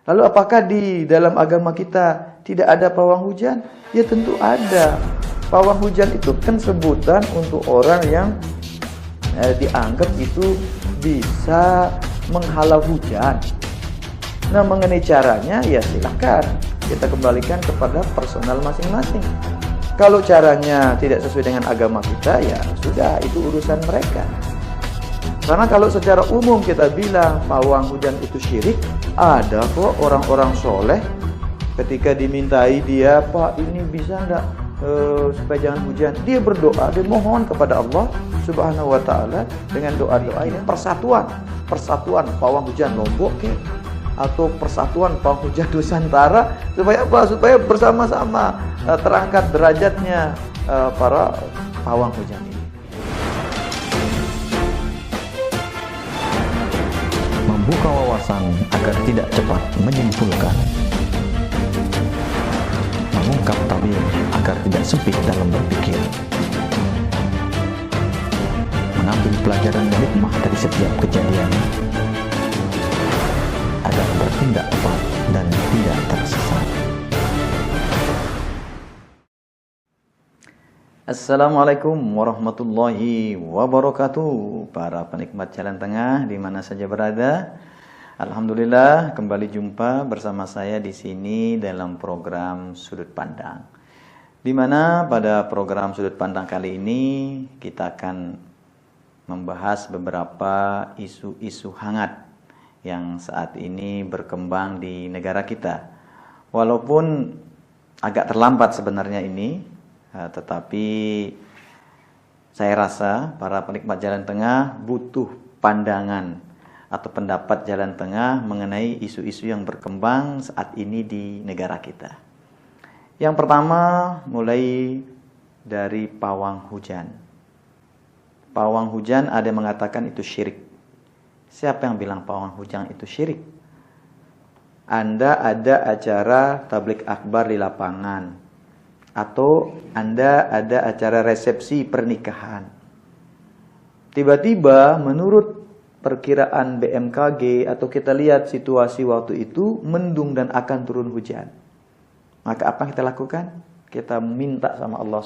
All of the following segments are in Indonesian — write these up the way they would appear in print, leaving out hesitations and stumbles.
Lalu apakah di dalam agama kita tidak ada pawang hujan? Ya tentu ada. Pawang hujan itu kan sebutan untuk orang yang dianggap itu bisa menghalau hujan. Nah, mengenai caranya ya silahkan kita kembalikan kepada personal masing-masing. Kalau caranya tidak sesuai dengan agama kita, ya sudah, itu urusan mereka. Karena kalau secara umum kita bilang pawang hujan itu syirik, ada kok orang-orang soleh ketika dimintai dia, Pak ini bisa enggak supaya jangan hujan, dia berdoa, dia mohon kepada Allah Subhanahu wa Ta'ala dengan doa-doa ini. Persatuan pawang hujan Lombok atau persatuan pawang hujan Nusantara, supaya apa? Supaya bersama-sama terangkat derajatnya para pawang hujan ini. Membuka wawasan agar tidak cepat menyimpulkan, mengungkap tabir agar tidak sempit dalam berpikir, mengambil pelajaran dan hikmah dari setiap kejadian agar bertindak tepat dan tidak tersesat. Assalamualaikum warahmatullahi wabarakatuh. Para penikmat jalan tengah di mana saja berada, alhamdulillah kembali jumpa bersama saya di sini dalam program Sudut Pandang. Di mana pada program Sudut Pandang kali ini kita akan membahas beberapa isu-isu hangat yang saat ini berkembang di negara kita. Walaupun agak terlambat sebenarnya ini, tetapi saya rasa para penikmat jalan tengah butuh pandangan atau pendapat jalan tengah mengenai isu-isu yang berkembang saat ini di negara kita. Yang pertama, mulai dari pawang hujan. Pawang hujan ada yang mengatakan itu syirik. Siapa yang bilang pawang hujan itu syirik? Anda ada acara tablik akbar di lapangan, atau Anda ada acara resepsi pernikahan. Tiba-tiba menurut perkiraan BMKG atau kita lihat situasi waktu itu mendung dan akan turun hujan. Maka apa yang kita lakukan? Kita minta sama Allah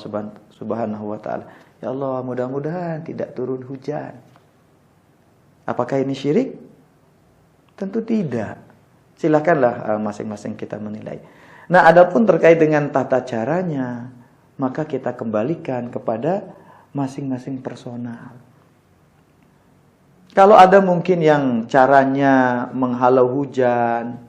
Subhanahu wa Ta'ala, ya Allah, mudah-mudahan tidak turun hujan. Apakah ini syirik? Tentu tidak. Silakanlah masing-masing kita menilai. Nah, adapun terkait dengan tata caranya, maka kita kembalikan kepada masing-masing personal. Kalau ada mungkin yang caranya menghalau hujan,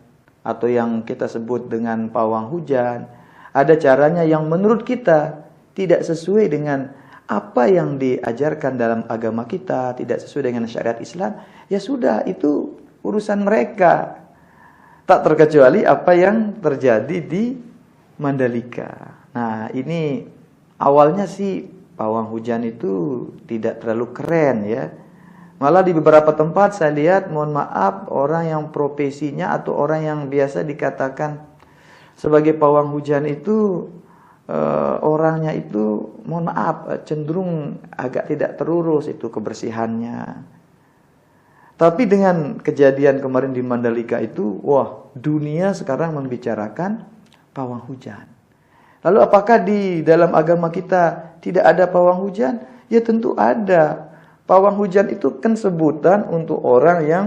atau yang kita sebut dengan pawang hujan, ada caranya yang menurut kita tidak sesuai dengan apa yang diajarkan dalam agama kita, tidak sesuai dengan syariat Islam, ya sudah, itu urusan mereka. Tak terkecuali apa yang terjadi di Mandalika. Nah, ini awalnya sih pawang hujan itu tidak terlalu keren ya. Malah di beberapa tempat saya lihat, mohon maaf, orang yang profesinya atau orang yang biasa dikatakan sebagai pawang hujan itu orangnya itu, mohon maaf, cenderung agak tidak terurus itu kebersihannya. Tapi dengan kejadian kemarin di Mandalika itu, wah, dunia sekarang membicarakan pawang hujan. Lalu apakah di dalam agama kita tidak ada pawang hujan? Ya tentu ada. Pawang hujan itu kan sebutan untuk orang yang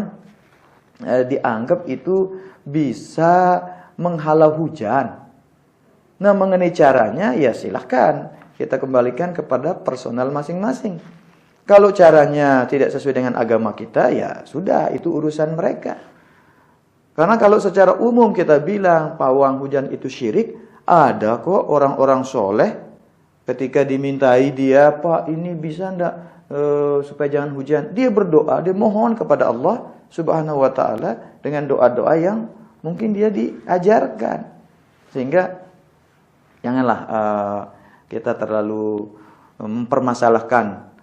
dianggap itu bisa menghalau hujan. Nah, mengenai caranya ya silahkan kita kembalikan kepada personal masing-masing. Kalau caranya tidak sesuai dengan agama kita, ya sudah, itu urusan mereka. Karena kalau secara umum kita bilang pawang hujan itu syirik, ada kok orang-orang soleh ketika dimintai dia, Pak ini bisa enggak supaya jangan hujan, dia berdoa, dia mohon kepada Allah Subhanahu wa Ta'ala dengan doa-doa yang mungkin dia diajarkan. Sehingga janganlah kita terlalu mempermasalahkan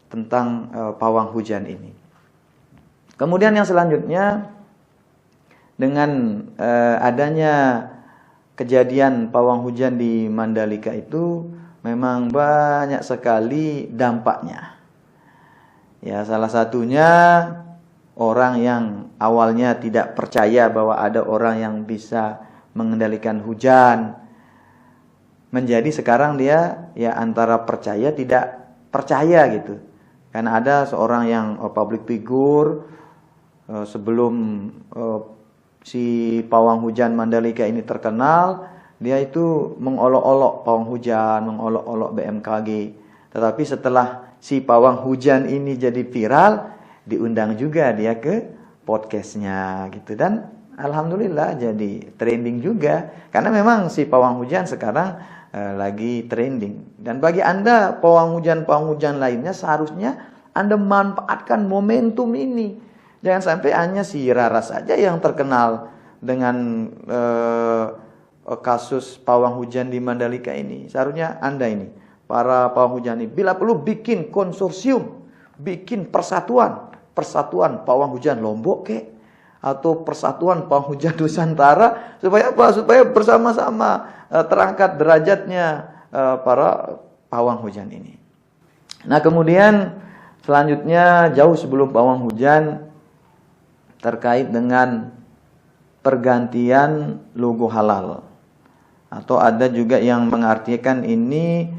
tentang pawang hujan ini. Kemudian yang selanjutnya, dengan adanya kejadian pawang hujan di Mandalika itu memang banyak sekali dampaknya. Ya, salah satunya orang yang awalnya tidak percaya bahwa ada orang yang bisa mengendalikan hujan, menjadi sekarang dia ya antara percaya tidak percaya gitu. Karena ada seorang yang public figure sebelum si pawang hujan Mandalika ini terkenal, dia itu mengolok-olok pawang hujan, mengolok-olok BMKG. Tetapi setelah si pawang hujan ini jadi viral, diundang juga dia ke podcastnya gitu. Dan alhamdulillah jadi trending juga. Karena memang si pawang hujan sekarang lagi trending. Dan bagi Anda pawang hujan lainnya, seharusnya Anda manfaatkan momentum ini. Jangan sampai hanya si Rara saja yang terkenal dengan kasus pawang hujan di Mandalika ini. Seharusnya Anda ini, para pawang hujan ini, bila perlu bikin konsorsium, bikin persatuan pawang hujan Lombok atau persatuan pawang hujan Nusantara, supaya apa? Supaya bersama-sama terangkat derajatnya para pawang hujan ini. Nah, kemudian selanjutnya jauh sebelum pawang hujan, terkait dengan pergantian logo halal. Atau ada juga yang mengartikan ini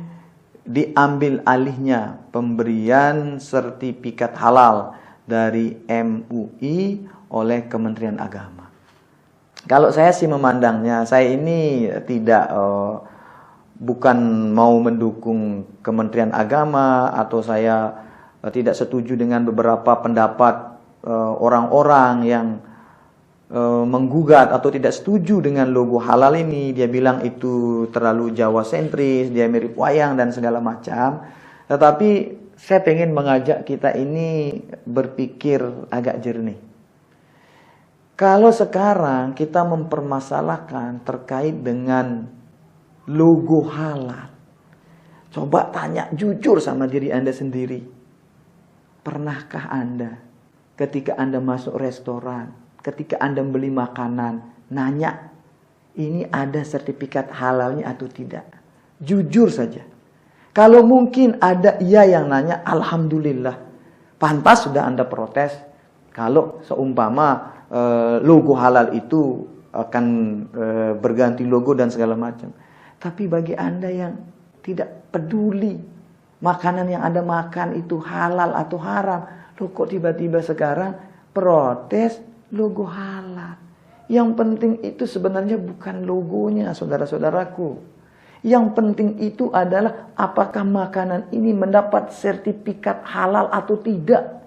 diambil alihnya pemberian sertifikat halal dari MUI oleh Kementerian Agama. Kalau saya sih memandangnya, saya ini tidak bukan mau mendukung Kementerian Agama, atau saya tidak setuju dengan beberapa pendapat orang-orang yang menggugat atau tidak setuju dengan logo halal ini. Dia bilang itu terlalu Jawa sentris, dia mirip wayang dan segala macam. Tetapi saya pengen mengajak kita ini berpikir agak jernih. Kalau sekarang kita mempermasalahkan terkait dengan logo halal, coba tanya jujur sama diri Anda sendiri. Pernahkah Anda ketika Anda masuk restoran, ketika Anda beli makanan, nanya, ini ada sertifikat halalnya atau tidak? Jujur saja. Kalau mungkin ada iya yang nanya, alhamdulillah. Pantas sudah Anda protes kalau seumpama logo halal itu akan berganti logo dan segala macam. Tapi bagi Anda yang tidak peduli makanan yang Anda makan itu halal atau haram, loh kok tiba-tiba sekarang protes logo halal? Yang penting itu sebenarnya bukan logonya, saudara-saudaraku. Yang penting itu adalah apakah makanan ini mendapat sertifikat halal atau tidak.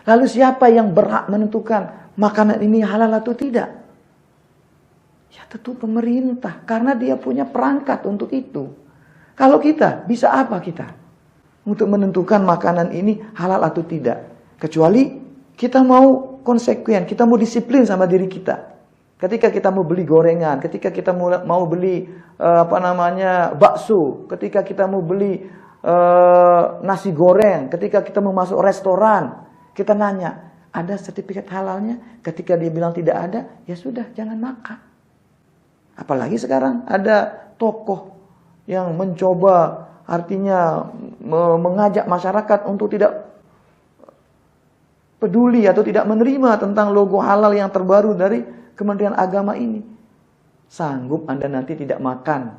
Lalu siapa yang berhak menentukan makanan ini halal atau tidak? Ya tentu pemerintah, karena dia punya perangkat untuk itu. Kalau kita, bisa apa kita untuk menentukan makanan ini halal atau tidak? Kecuali kita mau konsekuen, kita mau disiplin sama diri kita. Ketika kita mau beli gorengan, ketika kita mau beli bakso, ketika kita mau beli nasi goreng, ketika kita mau masuk restoran, kita nanya, ada sertifikat halalnya? Ketika dia bilang tidak ada, ya sudah, jangan makan. Apalagi sekarang ada tokoh yang mencoba, artinya mengajak masyarakat untuk tidak peduli atau tidak menerima tentang logo halal yang terbaru dari Kementerian Agama ini. Sanggup Anda nanti tidak makan,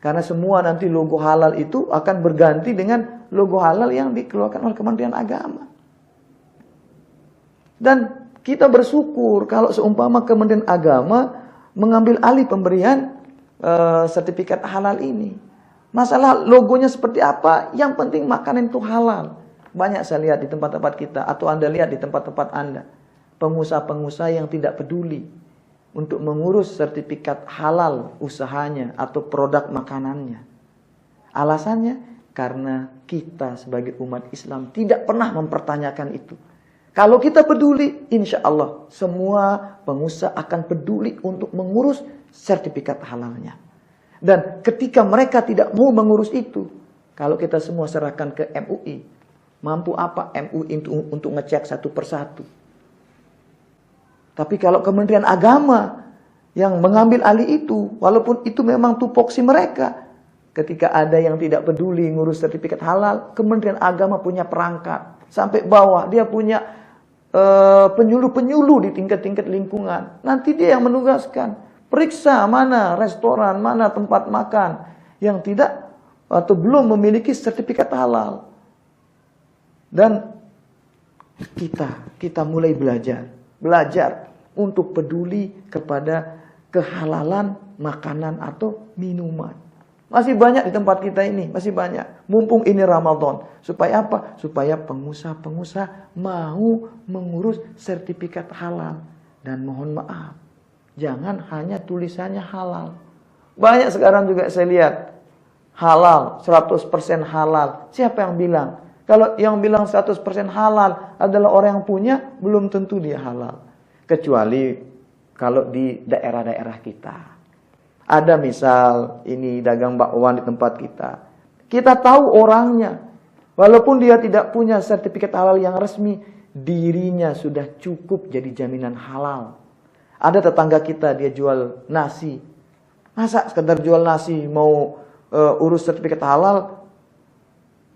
karena semua nanti logo halal itu akan berganti dengan logo halal yang dikeluarkan oleh Kementerian Agama. Dan kita bersyukur kalau seumpama Kementerian Agama mengambil alih pemberian sertifikat halal ini. Masalah logonya seperti apa, yang penting makanan itu halal. Banyak saya lihat di tempat-tempat kita, atau Anda lihat di tempat-tempat Anda, pengusaha-pengusaha yang tidak peduli untuk mengurus sertifikat halal usahanya atau produk makanannya. Alasannya karena kita sebagai umat Islam tidak pernah mempertanyakan itu. Kalau kita peduli, insya Allah semua pengusaha akan peduli untuk mengurus sertifikat halalnya. Dan ketika mereka tidak mau mengurus itu, kalau kita semua serahkan ke MUI, mampu apa MUI untuk ngecek satu persatu? Tapi kalau Kementerian Agama yang mengambil alih itu, walaupun itu memang tupoksi mereka, ketika ada yang tidak peduli ngurus sertifikat halal, Kementerian Agama punya perangkat sampai bawah, dia punya penyuluh-penyuluh di tingkat-tingkat lingkungan. Nanti dia yang menugaskan. Periksa mana restoran, mana tempat makan yang tidak atau belum memiliki sertifikat halal. Dan kita mulai belajar untuk peduli kepada kehalalan makanan atau minuman. Masih banyak di tempat kita ini, masih banyak. Mumpung ini Ramadan. Supaya apa? Supaya pengusaha-pengusaha mau mengurus sertifikat halal. Dan mohon maaf, jangan hanya tulisannya halal. Banyak sekarang juga saya lihat halal, 100% halal. Siapa yang bilang? Kalau yang bilang 100% halal adalah orang yang punya, belum tentu dia halal. Kecuali kalau di daerah-daerah kita. Ada misal ini dagang bakwan di tempat kita. Kita tahu orangnya. Walaupun dia tidak punya sertifikat halal yang resmi, dirinya sudah cukup jadi jaminan halal. Ada tetangga kita, dia jual nasi. Masa sekedar jual nasi mau urus sertifikat halal?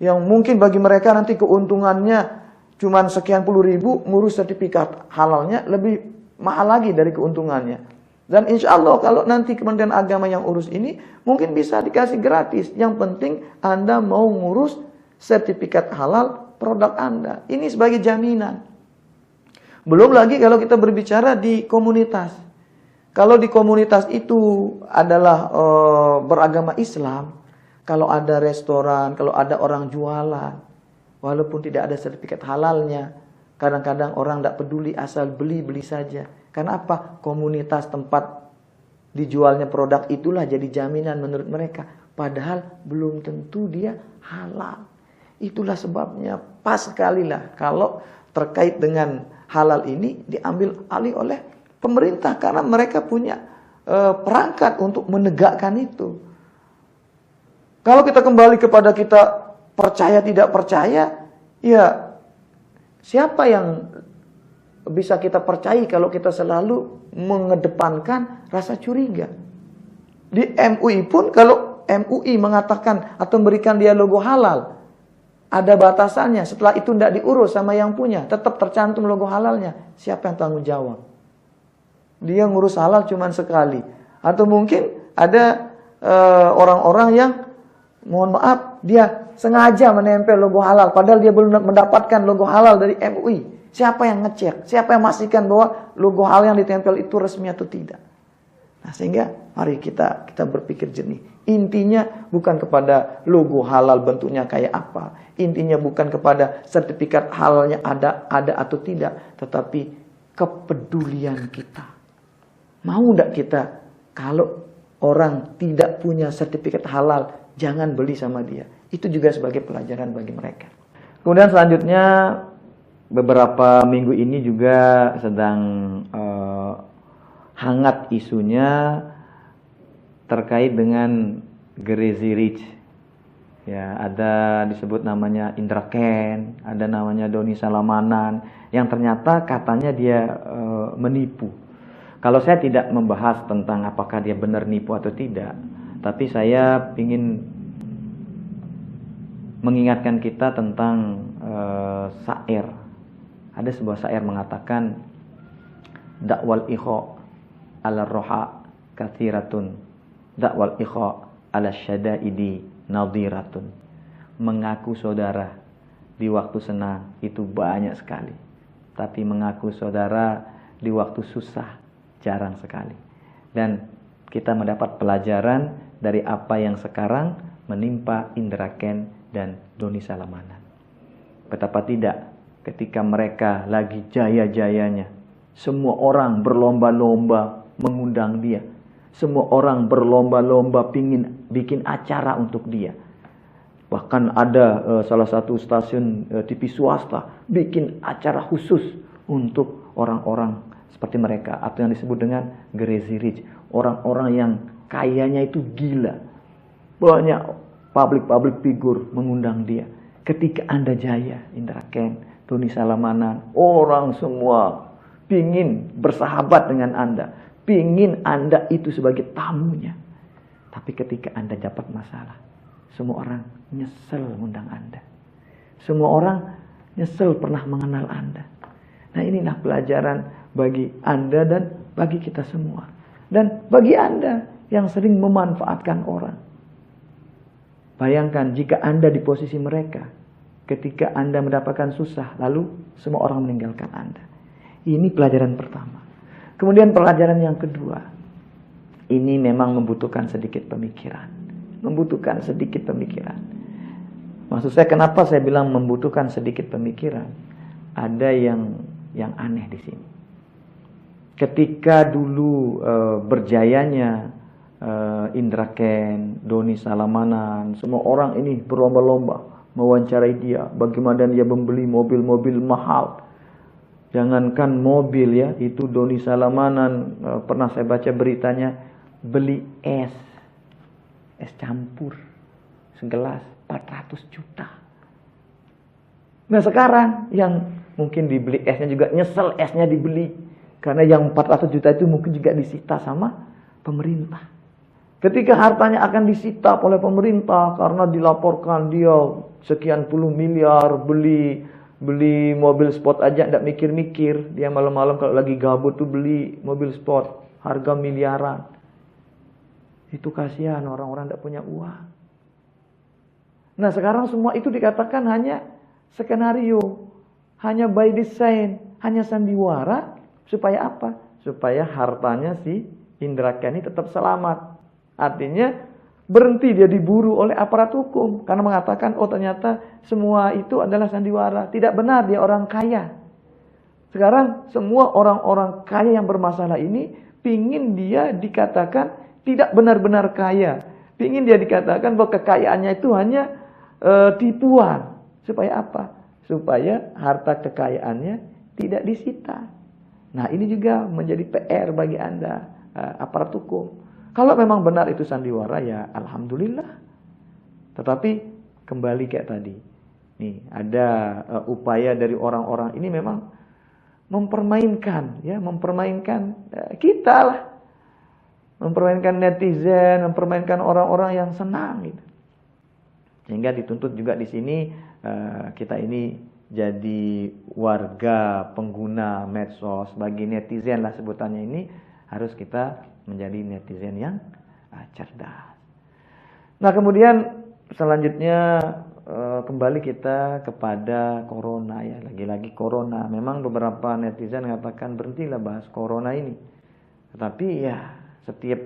Yang mungkin bagi mereka nanti keuntungannya cuman sekian puluh ribu, ngurus sertifikat halalnya lebih mahal lagi dari keuntungannya. Dan insya Allah kalau nanti Kementerian Agama yang urus ini, mungkin bisa dikasih gratis. Yang penting Anda mau ngurus sertifikat halal produk Anda. Ini sebagai jaminan. Belum lagi kalau kita berbicara di komunitas. Kalau di komunitas itu adalah beragama Islam, kalau ada restoran, kalau ada orang jualan, walaupun tidak ada sertifikat halalnya, kadang-kadang orang tidak peduli, asal beli saja. Karena apa? Komunitas tempat dijualnya produk itulah jadi jaminan menurut mereka. Padahal belum tentu dia halal. Itulah sebabnya pas sekali lah kalau terkait dengan halal ini diambil alih oleh pemerintah. Karena mereka punya perangkat untuk menegakkan itu. Kalau kita kembali kepada kita percaya tidak percaya, ya siapa yang bisa kita percaya kalau kita selalu mengedepankan rasa curiga. Di MUI pun kalau MUI mengatakan atau memberikan dia logo halal, ada batasannya. Setelah itu tidak diurus sama yang punya, tetap tercantum logo halalnya. Siapa yang tanggung jawab? Dia ngurus halal cuma sekali. Atau mungkin ada orang-orang yang mohon maaf, dia sengaja menempel logo halal padahal dia belum mendapatkan logo halal dari MUI. Siapa yang ngecek? Siapa yang memastikan bahwa logo halal yang ditempel itu resmi atau tidak? Nah, sehingga mari kita berpikir jernih. Intinya bukan kepada logo halal bentuknya kayak apa. Intinya bukan kepada sertifikat halalnya ada atau tidak, tetapi kepedulian kita. Mau enggak kita kalau orang tidak punya sertifikat halal, jangan beli sama dia. Itu juga sebagai pelajaran bagi mereka. Kemudian selanjutnya, beberapa minggu ini juga sedang hangat isunya terkait dengan Crazy Rich. Ya, ada disebut namanya Indra Ken, ada namanya Doni Salamanan, yang ternyata katanya dia menipu. Kalau saya tidak membahas tentang apakah dia benar nipu atau tidak, tapi saya ingin mengingatkan kita tentang syair. Ada sebuah syair mengatakan, dakwal ikho ala roha kathiratun, dakwal ikho ala syadaidi nadhiratun. Mengaku saudara di waktu senang itu banyak sekali, tapi mengaku saudara di waktu susah jarang sekali. Dan kita mendapat pelajaran dari apa yang sekarang menimpa Indra Ken dan Doni Salamanan. Betapa tidak ketika mereka lagi jaya-jayanya, semua orang berlomba-lomba mengundang dia. Semua orang berlomba-lomba pingin bikin acara untuk dia. Bahkan ada salah satu stasiun TV swasta bikin acara khusus untuk orang-orang seperti mereka, atau yang disebut dengan Crazy Rich. Orang-orang yang kayanya itu gila. Banyak public figure mengundang dia. Ketika Anda jaya, Indra Ken, Doni Salamanan, orang semua pingin bersahabat dengan Anda. Pingin Anda itu sebagai tamunya. Tapi ketika Anda dapat masalah, semua orang nyesel mengundang Anda. Semua orang nyesel pernah mengenal Anda. Nah, inilah pelajaran bagi Anda dan bagi kita semua. Dan bagi Anda yang sering memanfaatkan orang. Bayangkan jika Anda di posisi mereka. Ketika Anda mendapatkan susah, lalu semua orang meninggalkan Anda. Ini pelajaran pertama. Kemudian pelajaran yang kedua. Ini memang membutuhkan sedikit pemikiran. Membutuhkan sedikit pemikiran. Maksud saya kenapa saya bilang membutuhkan sedikit pemikiran? Ada yang aneh di sini. Ketika dulu berjayanya Indra Kents, Doni Salmanan, semua orang ini berlomba-lomba mewawancarai dia, bagaimana dia membeli mobil-mobil mahal. Jangankan mobil ya, itu Doni Salmanan pernah saya baca beritanya beli es campur segelas 400 juta. Nah sekarang yang mungkin dibeli esnya juga nyesel esnya dibeli, karena yang 400 juta itu mungkin juga disita sama pemerintah. Ketika hartanya akan disita oleh pemerintah karena dilaporkan dia sekian puluh miliar beli mobil sport aja tidak mikir-mikir, dia malam-malam kalau lagi gabut tuh beli mobil sport harga miliaran. Itu kasihan orang-orang tidak punya uang. Nah sekarang semua itu dikatakan hanya skenario, hanya by design, hanya sandiwara. Supaya apa? Supaya hartanya si Indra Kents ini tetap selamat. Artinya berhenti dia diburu oleh aparat hukum. Karena mengatakan, oh ternyata semua itu adalah sandiwara. Tidak benar, dia orang kaya. Sekarang semua orang-orang kaya yang bermasalah ini pingin dia dikatakan tidak benar-benar kaya. Pingin dia dikatakan bahwa kekayaannya itu hanya tipuan. Supaya apa? Supaya harta kekayaannya tidak disita. Nah ini juga menjadi PR bagi Anda, aparat hukum. Kalau memang benar itu sandiwara ya alhamdulillah. Tetapi kembali kayak tadi. Nih ada upaya dari orang-orang ini memang mempermainkan kita lah. Mempermainkan netizen, mempermainkan orang-orang yang senang gitu. Sehingga dituntut juga di sini kita ini jadi warga pengguna medsos, bagi netizen lah sebutannya ini, harus kita menjadi netizen yang cerdas. Nah kemudian selanjutnya kembali kita kepada corona ya, lagi-lagi corona. Memang beberapa netizen mengatakan berhentilah bahas corona ini. Tetapi ya setiap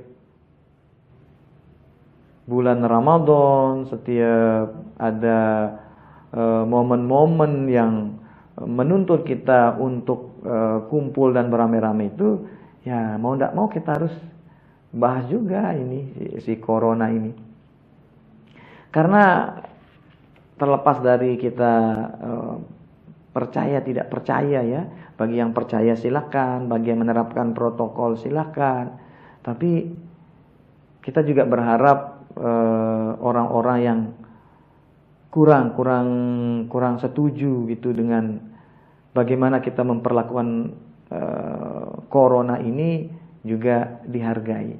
bulan Ramadan, setiap ada momen-momen yang menuntut kita untuk kumpul dan beramai-ramai itu, ya mau tidak mau kita harus bahas juga ini si corona ini. Karena terlepas dari kita percaya tidak percaya ya, bagi yang percaya silakan, bagi yang menerapkan protokol silakan. Tapi kita juga berharap orang-orang yang kurang setuju gitu dengan bagaimana kita memperlakukan corona ini juga dihargai.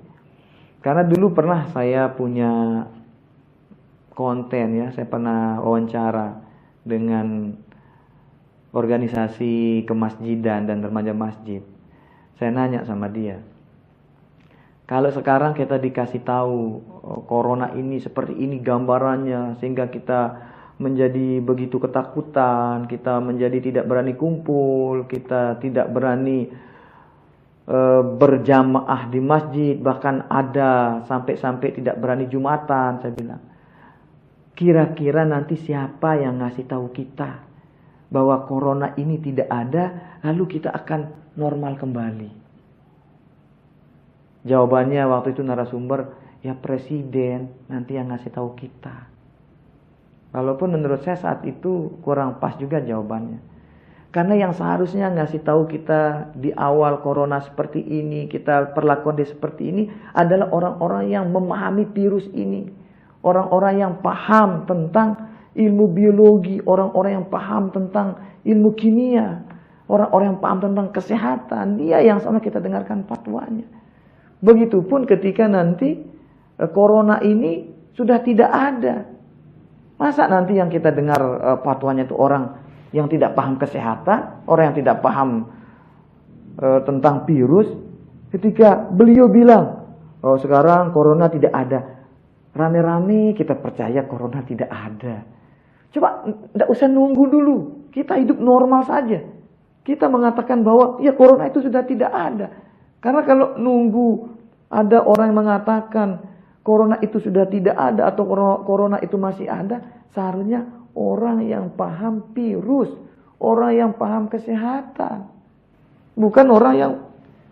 Karena dulu pernah saya punya konten ya, saya pernah wawancara dengan organisasi kemasjidan dan remaja masjid. Saya nanya sama dia, kalau sekarang kita dikasih tahu corona ini seperti ini gambarannya, sehingga kita menjadi begitu ketakutan, kita menjadi tidak berani kumpul, kita tidak berani berjamaah di masjid, bahkan ada sampai tidak berani Jumatan. Saya bilang, kira-kira nanti siapa yang ngasih tahu kita bahwa corona ini tidak ada, lalu kita akan normal kembali? Jawabannya waktu itu narasumber, ya presiden nanti yang ngasih tahu kita. Walaupun menurut saya saat itu kurang pas juga jawabannya. Karena yang seharusnya ngasih tahu kita di awal corona seperti ini, kita perlakuan dia seperti ini, adalah orang-orang yang memahami virus ini. Orang-orang yang paham tentang ilmu biologi, orang-orang yang paham tentang ilmu kimia, orang-orang yang paham tentang kesehatan. Dia yang sama kita dengarkan fatwanya. Begitupun ketika nanti corona ini sudah tidak ada. Masa nanti yang kita dengar fatwanya itu orang yang tidak paham kesehatan, orang yang tidak paham tentang virus, ketika beliau bilang, oh sekarang corona tidak ada, rame-rame kita percaya corona tidak ada. Coba tidak usah nunggu dulu, kita hidup normal saja. Kita mengatakan bahwa ya corona itu sudah tidak ada. Karena kalau nunggu ada orang yang mengatakan corona itu sudah tidak ada atau corona itu masih ada, seharusnya orang yang paham virus, orang yang paham kesehatan, bukan orang yang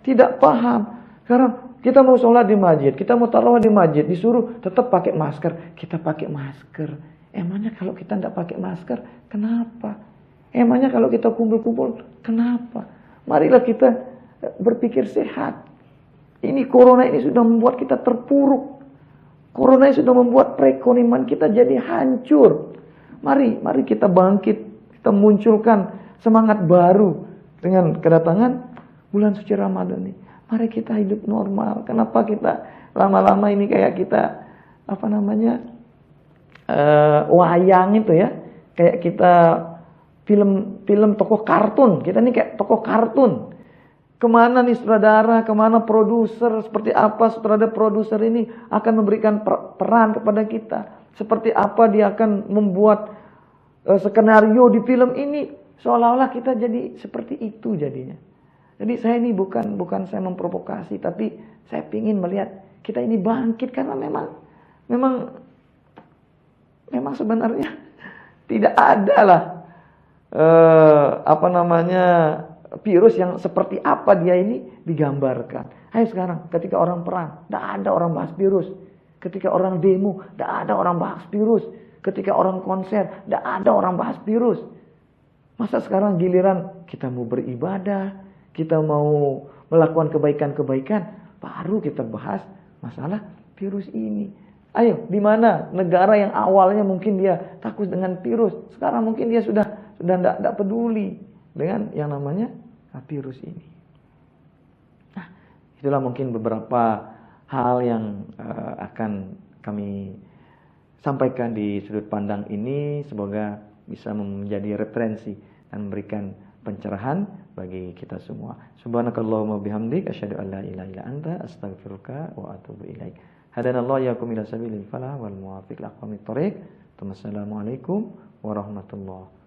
tidak paham. Karena kita mau sholat di masjid, kita mau tarawih di masjid, disuruh tetap pakai masker, kita pakai masker. Emangnya kalau kita tidak pakai masker, kenapa? Emangnya kalau kita kumpul-kumpul, kenapa? Marilah kita berpikir sehat. Ini corona ini sudah membuat kita terpuruk. Corona ini sudah membuat perekonomian kita jadi hancur. Mari kita bangkit, kita munculkan semangat baru dengan kedatangan bulan suci Ramadan ini. Mari kita hidup normal. Kenapa kita lama-lama ini kayak kita wayang itu ya, kayak kita film tokoh kartun. Kita ini kayak tokoh kartun. Kemana nih sutradara, kemana produser, seperti apa sutradara produser ini akan memberikan peran kepada kita. Seperti apa dia akan membuat skenario di film ini, seolah-olah kita jadi seperti itu jadinya. Jadi saya ini bukan saya memprovokasi, tapi saya ingin melihat kita ini bangkit karena memang sebenarnya tidak ada lah virus yang seperti apa dia ini digambarkan. Ayo sekarang ketika orang perang, tidak ada orang bahas virus. Ketika orang demo, tidak ada orang bahas virus. Ketika orang konser, tidak ada orang bahas virus. Masa sekarang giliran kita mau beribadah, kita mau melakukan kebaikan-kebaikan, baru kita bahas masalah virus ini. Ayo, di mana negara yang awalnya mungkin dia takut dengan virus, sekarang mungkin dia sudah tidak peduli dengan yang namanya virus ini. Nah, itulah mungkin beberapa hal yang akan kami sampaikan di sudut pandang ini. Semoga bisa menjadi referensi dan memberikan pencerahan bagi kita semua. Subhanakallahumma bihamdik asyhadu an la ilaha illa anta astaghfiruka wa atubu ilaik. Hadanallahu yakum ila sabilil falah wal muwafiq liqawmit thoriq. Wassalamualaikum warahmatullahi